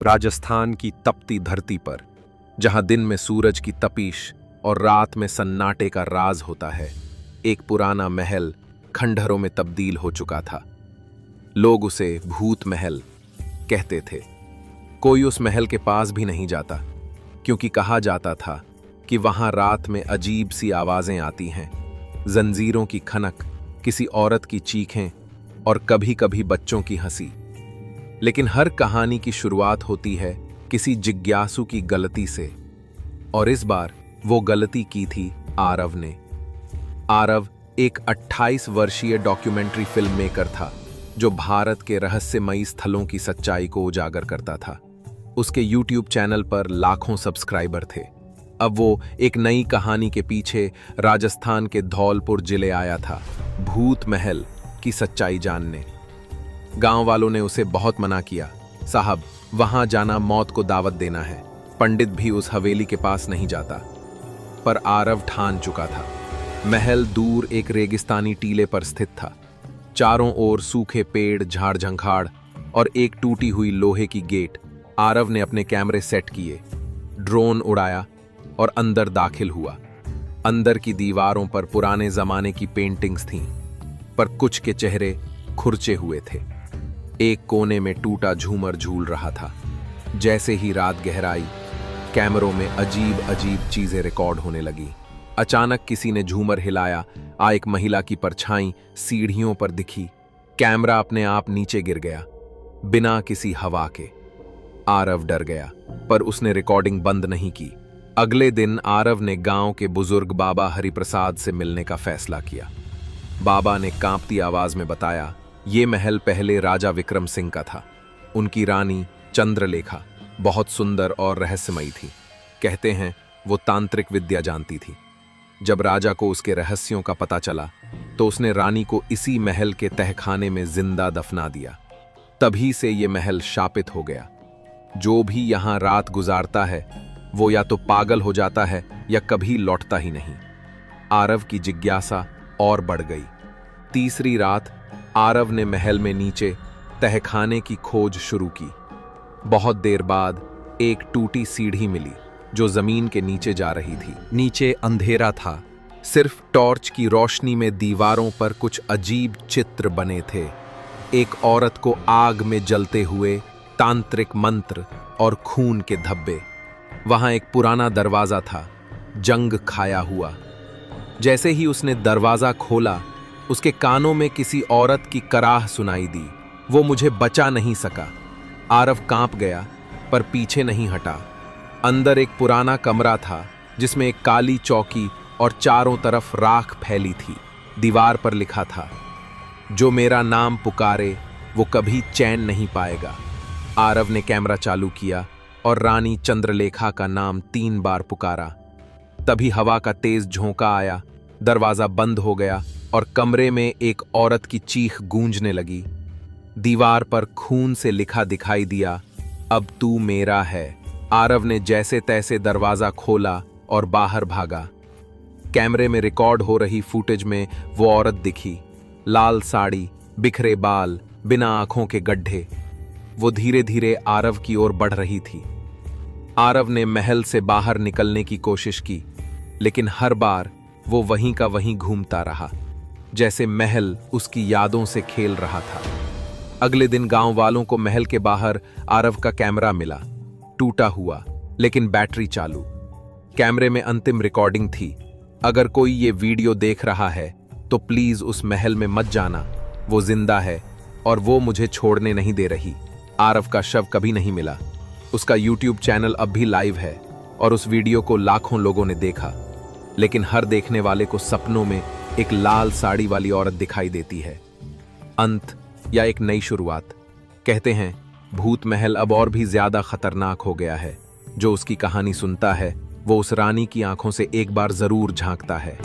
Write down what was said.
राजस्थान की तपती धरती पर, जहां दिन में सूरज की तपिश और रात में सन्नाटे का राज होता है, एक पुराना महल खंडहरों में तब्दील हो चुका था। लोग उसे भूत महल कहते थे। कोई उस महल के पास भी नहीं जाता, क्योंकि कहा जाता था कि वहां रात में अजीब सी आवाजें आती हैं, जंजीरों की खनक, किसी औरत की चीखें और कभी कभी बच्चों की हंसी। लेकिन हर कहानी की शुरुआत होती है किसी जिज्ञासु की गलती से, और इस बार वो गलती की थी आरव ने। आरव एक 28 वर्षीय डॉक्यूमेंट्री फिल्म मेकर था, जो भारत के रहस्यमयी स्थलों की सच्चाई को उजागर करता था। उसके यूट्यूब चैनल पर लाखों सब्सक्राइबर थे। अब वो एक नई कहानी के पीछे राजस्थान के धौलपुर जिले आया था, भूत महल की सच्चाई जानने। गांव वालों ने उसे बहुत मना किया, साहब वहां जाना मौत को दावत देना है, पंडित भी उस हवेली के पास नहीं जाता। पर आरव ठान चुका था। महल दूर एक रेगिस्तानी टीले पर स्थित था। चारों ओर सूखे पेड़, झाड़ झंखाड़ और एक टूटी हुई लोहे की गेट। आरव ने अपने कैमरे सेट किए, ड्रोन उड़ाया और अंदर दाखिल हुआ। अंदर की दीवारों पर पुराने जमाने की पेंटिंग्स थीं, पर कुछ के चेहरे खुरचे हुए थे। एक कोने में टूटा झूमर झूल रहा था। जैसे ही रात गहराई, कैमरों में अजीब अजीब चीजें रिकॉर्ड होने लगी। अचानक किसी ने झूमर हिलाया। एक महिला की परछाई सीढ़ियों पर दिखी। कैमरा अपने आप नीचे गिर गया, बिना किसी हवा के। आरव डर गया, पर उसने रिकॉर्डिंग बंद नहीं की। अगले दिन आरव ने गांव के बुजुर्ग बाबा हरिप्रसाद से मिलने का फैसला किया। बाबा ने कांपती आवाज में बताया, ये महल पहले राजा विक्रम सिंह का था। उनकी रानी चंद्रलेखा बहुत सुंदर और रहस्यमयी थी। कहते हैं वो तांत्रिक विद्या जानती थी। जब राजा को उसके रहस्यों का पता चला, तो उसने रानी को इसी महल के तहखाने में जिंदा दफना दिया। तभी से ये महल शापित हो गया। जो भी यहां रात गुजारता है, वो या तो पागल हो जाता है या कभी लौटता ही नहीं। आरव की जिज्ञासा और बढ़ गई। तीसरी रात आरव ने महल में नीचे तहखाने की खोज शुरू की। बहुत देर बाद एक टूटी सीढ़ी मिली, जो जमीन के नीचे जा रही थी। नीचे अंधेरा था, सिर्फ टॉर्च की रोशनी में दीवारों पर कुछ अजीब चित्र बने थे। एक औरत को आग में जलते हुए, तांत्रिक मंत्र और खून के धब्बे। वहां एक पुराना दरवाजा था, जंग खाया हुआ। जैसे ही उसने दरवाजा खोला, उसके कानों में किसी औरत की कराह सुनाई दी। वो मुझे बचा नहीं सका। आरव कांप गया, पर पीछे नहीं हटा। अंदर एक पुराना कमरा था, जिसमें एक काली चौकी और चारों तरफ राख फैली थी। दीवार पर लिखा था, जो मेरा नाम पुकारे वो कभी चैन नहीं पाएगा। आरव ने कैमरा चालू किया और रानी चंद्रलेखा का नाम 3 बार पुकारा। तभी हवा का तेज झोंका आया, दरवाजा बंद हो गया और कमरे में एक औरत की चीख गूंजने लगी। दीवार पर खून से लिखा दिखाई दिया, अब तू मेरा है। आरव ने जैसे तैसे दरवाजा खोला और बाहर भागा। कैमरे में रिकॉर्ड हो रही फुटेज में वो औरत दिखी, लाल साड़ी, बिखरे बाल, बिना आंखों के गड्ढे। वो धीरे धीरे आरव की ओर बढ़ रही थी। आरव ने महल से बाहर निकलने की कोशिश की, लेकिन हर बार वो वहीं का वहीं घूमता रहा, जैसे महल उसकी यादों से खेल रहा था। अगले दिन गांव वालों को महल के बाहर आरव का कैमरा मिला, टूटा हुआ लेकिन बैटरी चालू। कैमरे में अंतिम रिकॉर्डिंग थी, अगर कोई ये वीडियो देख रहा है तो प्लीज उस महल में मत जाना, वो जिंदा है और वो मुझे छोड़ने नहीं दे रही। आरव का शव कभी नहीं मिला। उसका यूट्यूब चैनल अब भी लाइव है और उस वीडियो को लाखों लोगों ने देखा, लेकिन हर देखने वाले को सपनों में एक लाल साड़ी वाली औरत दिखाई देती है। अंत या एक नई शुरुआत। कहते हैं भूत महल अब और भी ज्यादा खतरनाक हो गया है। जो उसकी कहानी सुनता है, वो उस रानी की आंखों से एक बार जरूर झांकता है।